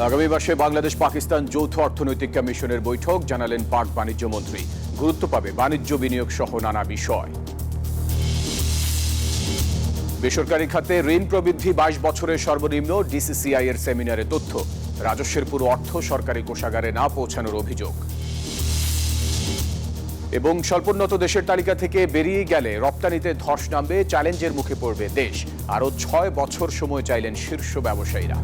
আগামী মাসে বাংলাদেশ পাকিস্তান যৌথ অর্থনৈতিক কমিশনের বৈঠক, জানালেন পাক বাণিজ্য মন্ত্রী। গুরুত্ব পাবে বাণিজ্য বিনিয়োগ সহ নানা বিষয়। বেসরকারি খাতে ঋণ প্রবৃদ্ধি 22 বছরের সর্বনিম্ন, ডিসিসিআই এর সেমিনারে তথ্য। রাজস্বের পুরো অর্থ সরকারি কোষাগারে না পৌঁছানোর অভিযোগ। এবং স্বল্পোন্নত দেশের তালিকা থেকে বেরিয়ে গেলে রপ্তানিতে ধস নামবে, চ্যালেঞ্জের মুখে পড়বে দেশ। আরও 6 বছর সময় চাইলেন শীর্ষ ব্যবসায়ীরা।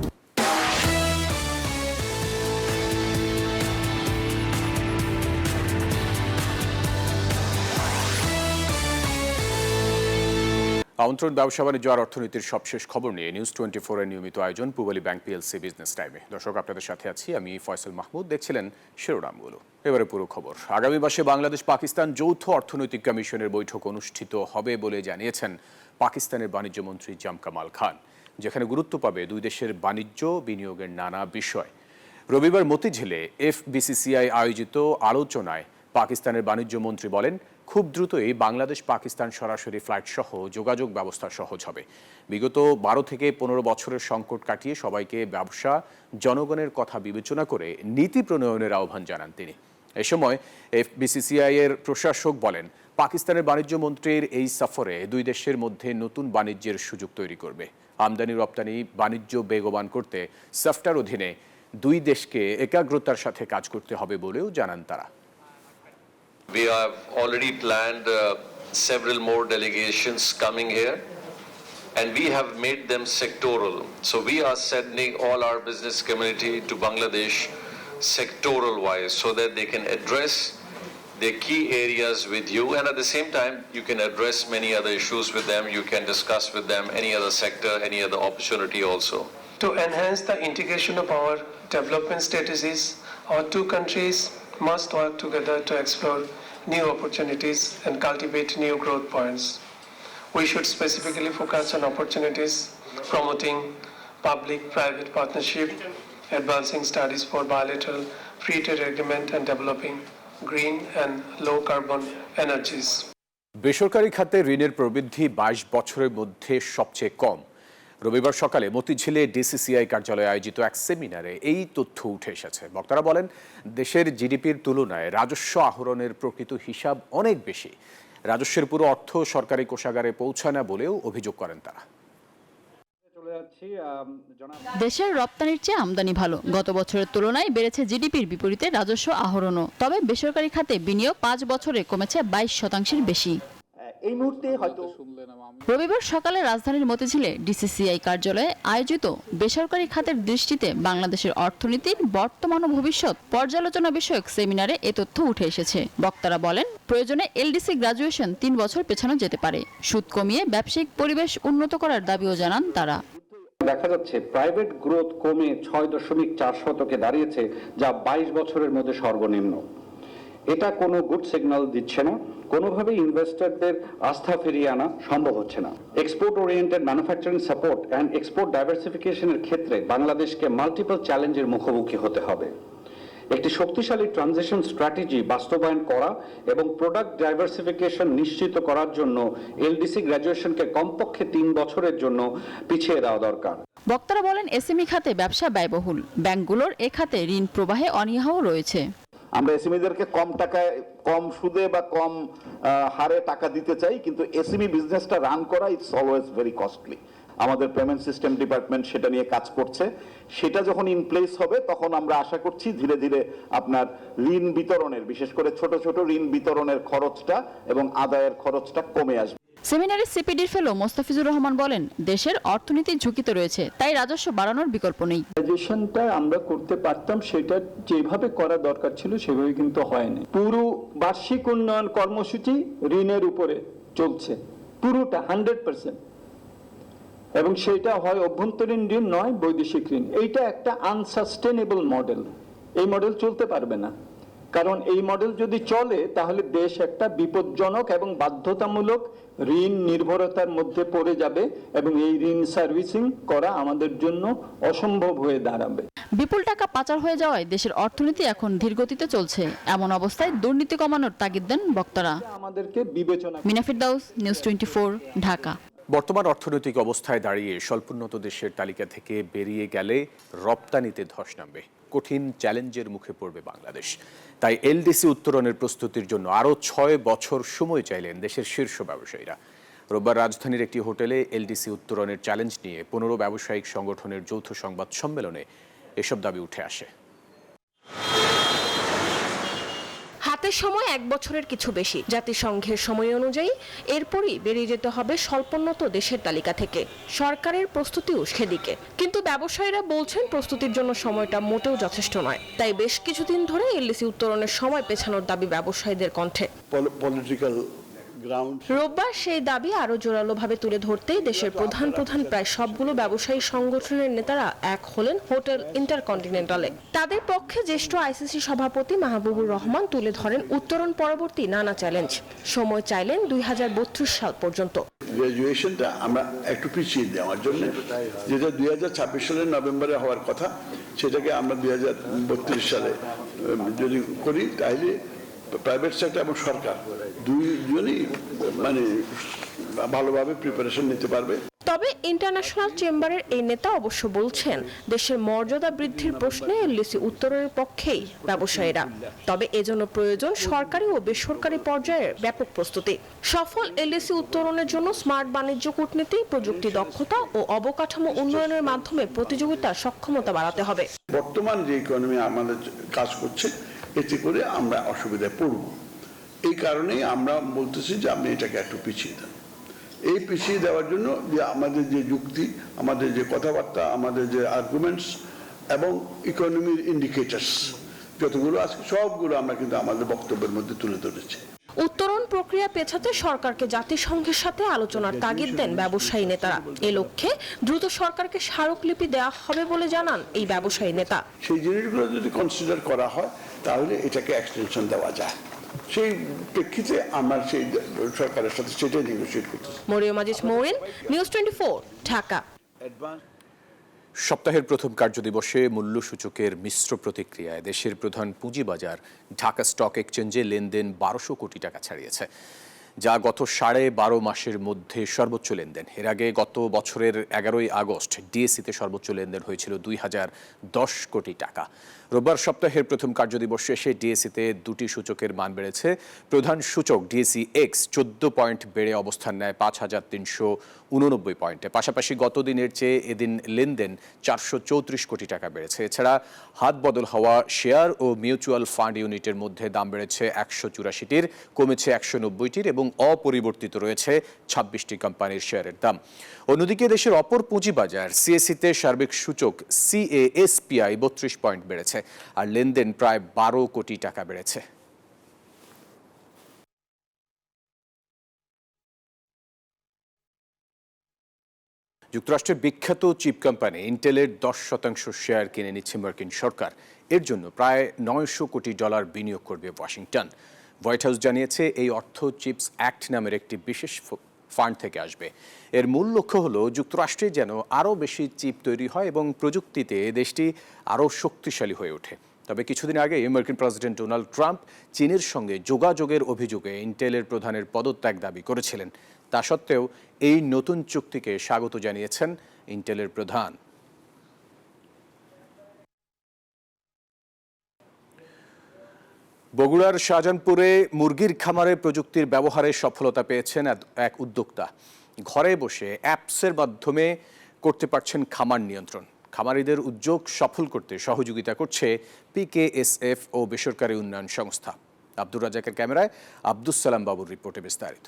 আমন্ত্রণ ব্যবসা বাণিজ্য আর অর্থনীতির সবশেষ খবর নিয়ে নিউজ 24 এর নিয়মিত আয়োজন পূবালী ব্যাংক পিএলসি বিজনেস টাইমে। দর্শক, আপনাদের সাথে আছি আমি ফয়সাল মাহমুদ। দেখছিলেন শিরোনামগুলো, এবারে পুরো খবর। আগামী মাসে বাংলাদেশ পাকিস্তান যৌথ অর্থনৈতিক কমিশনের বৈঠক অনুষ্ঠিত হবে বলে জানিয়েছেন পাকিস্তানের বাণিজ্য মন্ত্রী জামকামাল খান, যেখানে গুরুত্ব পাবে দুই দেশের বাণিজ্য বিনিয়োগের নানা বিষয়। রবিবার মতিঝিলে এফবিসিসিআই আয়োজিত আলোচনায় পাকিস্তানের বাণিজ্য মন্ত্রী বলেন, খুব দ্রুতই বাংলাদেশ পাকিস্তান সরাসরি ফ্লাইট সহ যোগাযোগ ব্যবস্থা সহজ হবে। বিগত 12 থেকে 15 বছরের সংকট কাটিয়ে সবাইকে ব্যবসা জনগণের কথা বিবেচনা করে নীতি প্রণয়নের আহ্বান জানান তিনি। এ সময় এফবিসিসিআই এর প্রশাসক বলেন, পাকিস্তানের বাণিজ্য মন্ত্রীর এই সফরে দুই দেশের মধ্যে নতুন বাণিজ্যের সুযোগ তৈরি করবে। আমদানি রপ্তানি বাণিজ্য বেগবান করতে সফটার অধীনে দুই দেশকে একাগ্রতার সাথে কাজ করতে হবে বলেও জানান তারা। We have already planned several more delegations coming here, and we have made them sectoral. So we are sending all our business community to Bangladesh sectoral wise so that they can address the key areas with you, and at the same time you can address many other issues with them. You can discuss with them any other sector, any other opportunity also. To enhance the integration of our development strategies, our two countries must work together to explore new opportunities and cultivate new growth points. We should specifically focus on opportunities, promoting public-private partnership, advancing studies for bilateral free trade agreement, and developing green and low-carbon energies. বেসরকারি খাতে ঋণের প্রবৃদ্ধি 22 বছরের মধ্যে সবচেয়ে কম। রবিবার সকালে মতিঝিলে DCCI কার্যালয়ে আয়োজিত এক সেমিনারে এই তথ্য উঠে এসেছে। বক্তারা বলেন, দেশের জিডিপির তুলনায় রাজস্ব আহরণের প্রকৃত হিসাব অনেক বেশি। রাজস্বের পুরো অর্থ সরকারি কোষাগারে পৌঁছায় না বলেও অভিযোগ করেন তারা। দেশের রপ্তানির চেয়ে আমদানি ভালো। গত বছরের তুলনায় বেড়েছে জিডিপির বিপরীতে রাজস্ব আহরণও। তবে বেসরকারি খাতে বিনিয়োগ 5 বছরে কমেছে 22% বেশি। এই মুহূর্তে হয়তো রবিবার সকালে রাজধানীর মতিঝিলে ডিসিসিআই কার্যালয়ে আয়োজিত বেসরকারি খাতের দৃষ্টিতে বাংলাদেশের অর্থনীতির বর্তমান ও ভবিষ্যৎ পর্যালোচনা বিষয়ক সেমিনারে এ তথ্য উঠে এসেছে। বক্তারা বলেন, প্রয়োজনে এলডিসি গ্রাজুয়েশন 3 বছর পেছানো যেতে পারে। সুদ কমিয়ে ব্যবসায়িক পরিবেশ উন্নত করার দাবিও জানান তারা। দেখা যাচ্ছে প্রাইভেট গ্রোথ কমে 6.4% দাঁড়িয়েছে, যা 22 বছরের মধ্যে সর্বনিম্ন। এটা কোনো গুড সিগন্যাল দিচ্ছে না। কোনোভাবেই ইনভেস্টরদের আস্থা ফিরিয়ে আনা সম্ভব হচ্ছে না। Export oriented manufacturing support and export ডাইভার্সিফিকেশনের ক্ষেত্রে বাংলাদেশকে মাল্টিপল চ্যালেঞ্জের মুখোমুখি হতে হবে। একটি শক্তিশালী ট্রানজিশন স্ট্র্যাটেজি বাস্তবায়ন করা এবং প্রোডাক্ট ডাইভার্সিফিকেশন নিশ্চিত করার জন্য এলডিসি গ্র্যাজুয়েশনকে কমপক্ষে 3 বছরের জন্য পিছিয়ে দেওয়া দরকার। বক্তারা বলেন, এসএমই খাতে ব্যবসা ব্যয়বহুল। ব্যাংকগুলোর এ খাতে ঋণ প্রবাহে অনীহাও রয়েছে। আমরা এসএমইদেরকে কম টাকায়, কম সুদে বা কম হারে টাকা দিতে চাই, কিন্তু এসএমই বিজনেসটা রান করা ইটস অলওয়েজ ভেরি কস্টলি। আমাদের পেমেন্ট সিস্টেম ডিপার্টমেন্ট সেটা নিয়ে কাজ করছে। সেটা যখন ইন প্লেস হবে তখন আমরা আশা করছি ধীরে ধীরে আপনার ঋণ বিতরণের, বিশেষ করে ছোট ছোট ঋণ বিতরণের খরচটা এবং আদায়ের খরচটা কমে আসবে। সেমিনারে সিপিডির ফেলো মোস্তাফিজুর রহমান বলেন, দেশের অর্থনীতি ঝুঁকিতে রয়েছে, তাই রাজস্ব বাড়ানোর বিকল্প নেই। গ্রাজুয়েশনটা আমরা করতে পারতাম, সেটা যেভাবে করা দরকার ছিল সেভাবে কিন্তু হয়নি। পুরো বার্ষিক উন্নয়ন কর্মসূচি ঋণের উপরে চলছে, পুরোটা 100%, এবং সেটা হয় অভ্যন্তরীণ ঋণ নয় বৈদেশিক ঋণ। এইটা একটা আনসাস্টেনেবল মডেল। এই মডেল চলতে পারবে না, কারণ এই মডেল যদি চলে তাহলে দেশ একটা বিপজ্জনক এবং বাধ্যতামূলক ঋণ নির্ভরতার মধ্যে পড়ে যাবে, এবং এই ঋণ সার্ভিসিং করা আমাদের জন্য অসম্ভব হয়ে দাঁড়াবে। বিপুল টাকা পাচার হয়ে যাওয়ায় দেশের অর্থনীতি এখন ধীরগতিতে চলছে। এমন অবস্থায় দুর্নীতি কমানোর তাগিদ দেন বক্তারা। আমাদেরকে বিবেচনা। মিনা ফিরদাউস, নিউজ 24, ঢাকা। বর্তমান অর্থনৈতিক অবস্থায় দাঁড়িয়ে স্বল্পোন্নত দেশের তালিকা থেকে বেরিয়ে গেলে রপ্তানিতে ধস নামবে, কঠিন চ্যালেঞ্জের মুখে পড়বে বাংলাদেশ। তাই এলডিসি উত্তরণের প্রস্তুতির জন্য আরও 6 বছর সময় চাইলেন দেশের শীর্ষ ব্যবসায়ীরা। রোববার রাজধানীর একটি হোটেলে এলডিসি উত্তরণের চ্যালেঞ্জ নিয়ে 15 ব্যবসায়িক সংগঠনের যৌথ সংবাদ সম্মেলনে এসব দাবি উঠে আসে। হাতের সময় 1 বছরের কিছু বেশি, জাতিসংঘের সময় অনুযায়ী এরপরই বেরিয়ে যেতে হবে স্বল্পোন্নত দেশের তালিকা থেকে। সরকারের প্রস্তুতিও সেদিকে, কিন্তু ব্যবসায়ীরা বলছেন প্রস্তুতির জন্য সময়টা মোটেও যথেষ্ট নয়। তাই বেশ কিছুদিন ধরে এলডিসি উত্তরণের সময় পেছানোর দাবি ব্যবসায়ীদের কণ্ঠে। রোববার সেই দাবি আরো জোরালোভাবে তুলে ধরতেই দেশের প্রধান প্রায় সবগুলো ব্যবসায়ী সংগঠনের নেতারা এক হলেন হোটেল ইন্টারকন্টিনেন্টালে। তাদের পক্ষে জ্যেষ্ঠ আইসিসি সভাপতি মাহবুবুর রহমান তুলে ধরেন উত্তরণ পরবর্তী নানা চ্যালেঞ্জ। সময় চাইলেন 2032 সাল পর্যন্ত। গ্রাজুয়েশনটা আমরা একটু পিছিয়ে দেওয়ার জন্য, যেটা 2026 সালের নভেম্বরে হওয়ার কথা, সেটাকে আমরা 2032 সালে যদি করি, তাহলে প্রাইভেট সেক্টর এবং সরকার দুইজনই মানে ভালোভাবে প্রিপারেশন নিতে পারবে। তবে ইন্টারন্যাশনাল চেম্বারের এই নেতা অবশ্য বলছেন দেশের মর্যাদা বৃদ্ধির প্রশ্নে এলডিসি উত্তরণের পক্ষেই ব্যবসায়ীরা। তবে এজন্য প্রয়োজন সরকারি ও বেসরকারি পর্যায়ের ব্যাপক প্রস্তুতি। সফল এলডিসি উত্তরণের জন্য স্মার্ট বাণিজ্য কূটনীতি, প্রযুক্তি দক্ষতা ও অবকাঠামো উন্নয়নের মাধ্যমে প্রতিযোগিতার সক্ষমতা বাড়াতে হবে। বর্তমান যে ইকোনমি আমাদের কাজ করছে, এতে করে আমরা অসুবিধায় পড়ব। এই কারণেই আমরা বলতেছি যে আপনি এটাকে একটু পিছিয়ে দেন। এই পিছিয়ে দেওয়ার জন্য যে আমাদের যে যুক্তি, আমাদের যে কথাবার্তা, আমাদের যে আর্গুমেন্টস এবং ইকোনমির ইন্ডিকেটরস যতগুলো আজকে সবগুলো আমরা কিন্তু আমাদের বক্তব্যের মধ্যে তুলে ধরেছি। উত্তরণ প্রক্রিয়া পেছাতে সরকারকে জাতিসংঘের সাথে আলোচনার তাগিদ দেন ব্যবসায়ী নেতারা। এ লক্ষ্যে দ্রুত সরকারকে স্মারকলিপি দেওয়া হবে বলে জানান এই ব্যবসায়ী নেতা। সেই জিনিসগুলো যদি কনসিডার করা হয়, তাহলে এটাকে এক্সটেনশন দেওয়া যায়। সেই প্রেক্ষিতে আমরা সেই সরকারের সাথে সেটাই নেগোশিয়েট করতেছি। মরিয়ম আজিজ মৌরিন, নিউজ 24, ঢাকা। সপ্তাহের প্রথম কার্যদিবসে মূল্যসূচকের মিশ্র প্রতিক্রিয়ায় দেশের প্রধান পুঁজিবাজার ঢাকা স্টক এক্সচেঞ্জে লেনদেন 1200 কোটি টাকা ছাড়িয়েছে, যা গত 12.5 মাসের মধ্যে সর্বোচ্চ লেনদেন। এর আগে গত বছরের 11ই আগস্ট ডিএসইতে সর্বোচ্চ লেনদেন হয়েছিল 2010 কোটি টাকা। রোববার সপ্তাহের প্রথম কার্যদিবস শেষে ডিএসইতে দুটি সূচকের মান বেড়েছে। প্রধান সূচক ডিএসই এক্স 14 পয়েন্ট বেড়ে অবস্থান নেয় 5389 পয়েন্টে। পাশাপাশি গত দিনের চেয়ে এদিন লেনদেন 434 কোটি টাকা বেড়েছে। এছাড়া হাত বদল হওয়া শেয়ার ও মিউচুয়াল ফান্ড ইউনিটের মধ্যে দাম বেড়েছে 184টির, কমেছে 190টির এবং অপরিবর্তিত রয়েছে 26টি কোম্পানির শেয়ারের দাম। অন্যদিকে দেশের অপর পুঁজিবাজার সিএসইতে সার্বিক সূচক সিএএসপিআই 32 পয়েন্ট বেড়েছে, আর লেনদেন প্রায় 12 কোটি টাকা বেড়েছে। যুক্তরাষ্ট্রের বিখ্যাত চিপ কোম্পানি ইন্টেলের 10% শেয়ার কিনে নিচ্ছে মার্কিন সরকার। এর জন্য প্রায় $900 কোটি বিনিয়োগ করবে ওয়াশিংটন। হোয়াইট হাউস জানিয়েছে এই অর্থ চিপস অ্যাক্ট নামের একটি বিশেষ ফান্ড থেকে আসবে। এর মূল লক্ষ্য হলো যুক্তরাষ্ট্রে যেন আরও বেশি চিপ তৈরি হয় এবং প্রযুক্তিতে দেশটি আরও শক্তিশালী হয়ে ওঠে। তবে কিছুদিন আগে মার্কিন প্রেসিডেন্ট ডোনাল্ড ট্রাম্প চীনের সঙ্গে যোগাযোগের অভিযোগে ইন্টেলের প্রধানের পদত্যাগ দাবি করেছিলেন। তা সত্ত্বেও এই নতুন চুক্তিকে স্বাগত জানিয়েছেন ইন্টেলের প্রধান। বগুড়ার শাহজাহানপুরে মুরগির খামারে প্রযুক্তির ব্যবহারে সফলতা পেয়েছেন এক উদ্যোক্তা। ঘরে বসে অ্যাপসের মাধ্যমে করতে পারছেন খামার নিয়ন্ত্রণ। খামারিদের উদ্যোগ সফল করতে সহযোগিতা করছে পিকেএসএফ ও বেসরকারি উন্নয়ন সংস্থা। আব্দুর রাজাকের ক্যামেরায় আব্দুস সালাম বাবুর রিপোর্টে বিস্তারিত।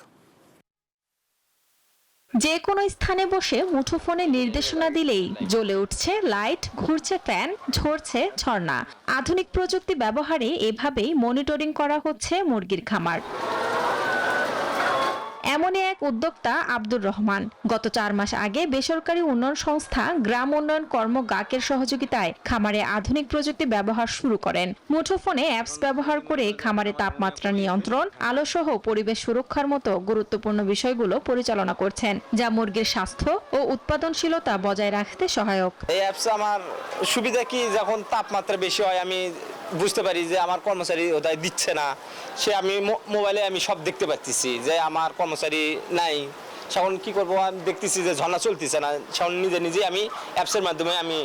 যে কোনো স্থানে বসে মুঠোফোনে নির্দেশনা দিলেই জ্বলে উঠছে লাইট, ঘুরছে ফ্যান, ঝরছে ঝর্ণা। আধুনিক প্রযুক্তি ব্যবহারে এভাবেই মনিটরিং করা হচ্ছে মুরগির খামার। এমনই এক উদ্যোক্তা আব্দুর রহমান। গত 4 মাস আগে বেসরকারি উন্নয়ন সংস্থা গ্রাম উন্নয়ন কর্ম গাকের সহযোগিতায় খামারে আধুনিক প্রযুক্তি ব্যবহার শুরু করেন। মুঠোফোনে অ্যাপস ব্যবহার করে খামারে তাপমাত্রা নিয়ন্ত্রণ, আলো সহ পরিবেশ সুরক্ষার মতো গুরুত্বপূর্ণ বিষয়গুলো পরিচালনা করছেন, যা মুরগির স্বাস্থ্য ও উৎপাদনশীলতা বজায় রাখতে সহায়ক। এই অ্যাপস আমার সুবিধা কি, যখন তাপমাত্রা বেশি হয় আমি বুঝতে পারি যে আমার কর্মচারী ওটাই দিচ্ছে না, সে আমি মোবাইলে আমি সব দেখতে পাচ্ছি যে আমার কর্মচারী নাই, সেখন কি করবো, আমি দেখতেছি যে ঝর্ণা চলতেছে না, সেখন নিজেই আমি অ্যাপসের মাধ্যমে আমি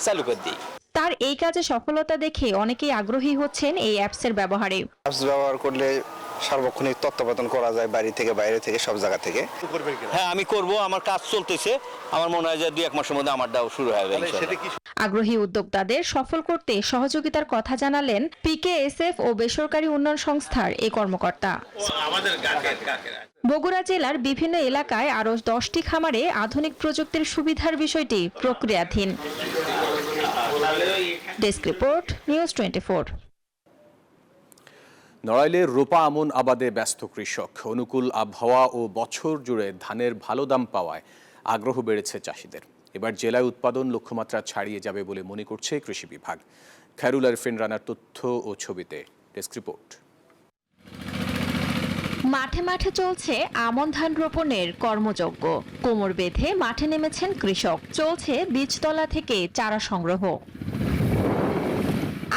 চালু করে দিই। তার এই কাজে সফলতা দেখে অনেকেই আগ্রহী হচ্ছেন এই অ্যাপসের ব্যবহারে। অ্যাপস ব্যবহার করলে সার্বক্ষণিক তত্ত্বাবধান করা যায়, বাড়ি থেকে বাইরে থেকে সব জায়গা থেকে। হ্যাঁ আমি করব, আমার কাজ চলতেছে, আমার মনে হয় যে 2-1 মাসের মধ্যে আমারটাও শুরু হয়ে যাবে ইনশাআল্লাহ। আগ্রহী উদ্যোক্তাদের সফল করতে সহযোগিতার কথা জানালেন পিকেএসএফ ও বেসরকারি উন্নয়ন সংস্থার এই কর্মকর্তা। বগুড়া জেলার বিভিন্ন এলাকায় আরও 10টি খামারে আধুনিক প্রযুক্তির সুবিধার বিষয়টি প্রক্রিয়াধীন। Desk report, news 24। নড়াইলের রোপা আমন আবাদে ব্যস্ত কৃষক। অনুকূল আবহাওয়া ও বছর জুড়ে ধানের ভালো দাম পাওয়ায় আগ্রহ বেড়েছে চাষিদের। এবার জেলায় উৎপাদন লক্ষ্যমাত্রা ছাড়িয়ে যাবে বলে মনে করছে কৃষি বিভাগ। খায়রুল আরফিন রানার তথ্য ও ছবিতে ডেস্ক রিপোর্ট। মাঠে মাঠে চলছে আমন ধান রোপণের কর্মযজ্ঞ। কোমর বেঁধে মাঠে নেমেছেন কৃষক। চলছে বীজতলা থেকে চারা সংগ্রহ।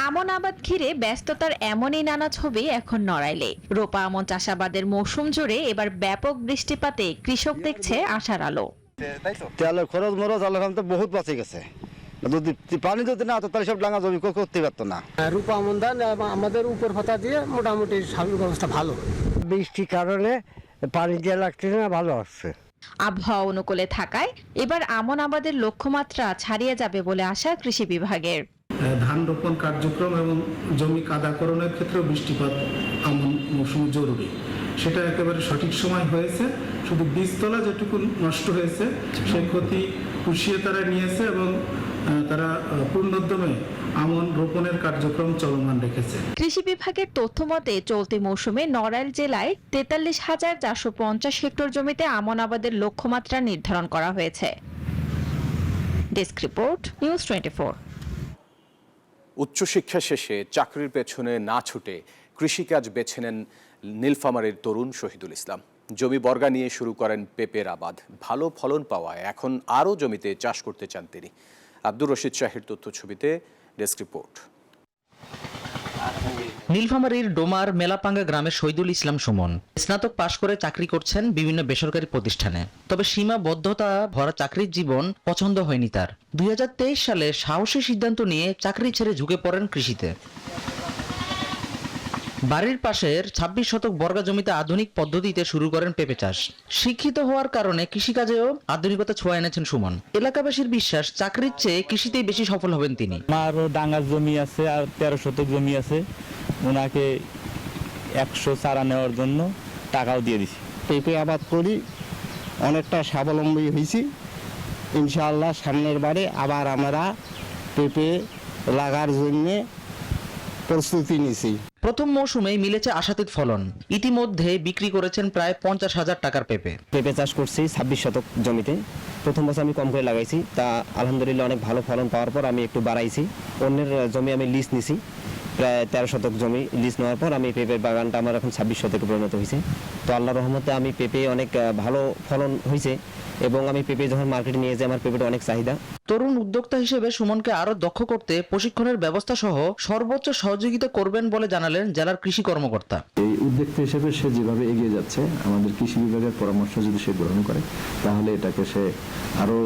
আমন আবাদ ঘিরে ব্যস্ততার এমনই নানা ছবি এখন নড়াইলে। রোপা আমন চাষাবাদের মৌসুম জুড়ে এবার ব্যাপক বৃষ্টিপাতে কৃষক দেখছে আশার আলো। তেলের খরচ মরচ আলাদা তো বহুত বাঁচে গেছে, যদি পানি যদি না হতো তাহলে সব ডাঙা জমি করতে পারতো না। রূপা আমন ধান আমাদের উপর পাতা দিয়ে মোটামুটি স্বাভাবিক অবস্থা ভালো। বৃষ্টির কারণে পানি দিয়ে লাগছে না, ভালো আসছে। আবহাওয়া অনুকূলে থাকায় এবার আমন আবাদের লক্ষ্যমাত্রা ছাড়িয়ে যাবে বলে আশা কৃষি বিভাগের। ধান রোপণ কার্যক্রম এবং জমি কাদাকরণের ক্ষেত্রে বৃষ্টিপাত আমন মৌসুমে জরুরি, সেটা একেবারে সঠিক সময় হয়েছে। শুধু বীজতলা যেটুকু নষ্ট হয়েছে সেই ক্ষতি পুষিয়ে তারা নিয়েছে এবং তারা পূর্ণোদ্যমে আমন রোপণের কার্যক্রম চলমান রেখেছে। কৃষি বিভাগের তথ্য মতে চলতি মৌসুমে নড়াইল জেলায় 43,450 হেক্টর জমিতে আমন আবাদের লক্ষ্যমাত্রা নির্ধারণ করা হয়েছে। Desk report, news 24। উচ্চশিক্ষা শেষে চাকরির পেছনে না ছুটে কৃষিকাজ বেছে নেন নীলফামারীর তরুণ শহীদুল ইসলাম। জমি বর্গা নিয়ে শুরু করেন পেঁপের আবাদ। ভালো ফলন পাওয়ায় এখন আরও জমিতে চাষ করতে চান তিনি। আব্দুর রশিদ শাহের তথ্য ছবিতে ডেস্ক রিপোর্ট। নীলফামারীর ডোমার মেলাপাঙ্গা গ্রামের শহীদুল ইসলাম সুমন স্নাতক পাশ করে চাকরি করছেন বিভিন্ন বেসরকারি প্রতিষ্ঠানে। তবে সীমাবদ্ধতা ভরা চাকরির জীবন পছন্দ হয়নি তার। 2023 সালে সাহসী সিদ্ধান্ত নিয়ে চাকরি ছেড়ে ঝুঁকে পড়েন কৃষিতে। বাড়ির পাশের 26 শতক বর্গা জমিতে আধুনিক পদ্ধতিতে শুরু করেন পেঁপে চাষ। শিক্ষিত হওয়ার কারণে কৃষিকাজেও আধুনিকতা ছোঁয়া এনেছেন সুমন। এলাকাবাসীর বিশ্বাস চাকরির চেয়ে কৃষিতেই বেশি সফল হবেন তিনি। আমারও ডাঙ্গার জমি আছে আর 13 শতক জমি আছে, ওনাকে 100 চারা নেওয়ার জন্য টাকাও দিয়ে দিছি। পেঁপে আবাদ করি, অনেকটা স্বাবলম্বী হয়েছি। ইনশাআল্লাহ সামনের বারে আবার আমরা পেঁপে লাগার জন্য প্রস্তুতি নিছি। প্রথম মৌসুমেই মিলেছে আশাতীত ফলন। ইতিমধ্যে বিক্রি করেছেন প্রায় 50,000 টাকার পেঁপে। পেঁপে চাষ করছি 26 শতক জমিতে। প্রথম বছর আমি কম করে লাগাইছি, তা আলহামদুলিল্লাহ অনেক ভালো ফলন পাওয়ার পর আমি একটু বাড়াইছি। অন্যের জমি আমি লিজ নিছি, প্রায় 13 শতক জমি লিজ নেওয়ার পর আমি পেঁপের বাগানটা আমার এখন 26 শতকে পরিণত হয়েছে। তো আল্লাহর রহমতে আমি পেঁপে অনেক ভালো ফলন হয়েছে এবং আমি পেঁপে যখন মার্কেটে নিয়ে যাই আমার পেঁপেটা অনেক চাহিদা। তরুণ উদ্যোক্তা হিসেবে সুমনকে আরো দক্ষ করতে প্রশিক্ষণের ব্যবস্থা সহ সর্বোচ্চ সহযোগিতা করবেন বলে জানালেন জেলার কৃষি কর্মকর্তা। এই উদ্যোক্তা হিসেবে সে যেভাবে এগিয়ে যাচ্ছে, আমাদের কৃষি বিভাগের পরামর্শ যদি সে গ্রহণ করে তাহলে এটাকে সে আরো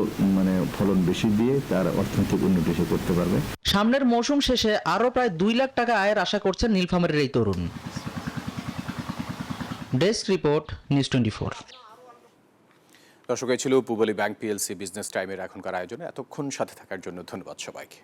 ফলন বেশি দিয়ে তার অর্থনৈতিক উন্নতি সে করতে পারবে। সামনের মৌসুম শেষে আরো প্রায় 2 লাখ টাকা আয়ের আশা করছেন নীলফামারীর এই তরুণ। Desk report, news 24। দর্শক, এই ছিল পূবালী ব্যাংক পিএলসি বিজনেস টাইমের এখনকার আয়োজনে। এতক্ষণ সাথে থাকার জন্য ধন্যবাদ সবাইকে।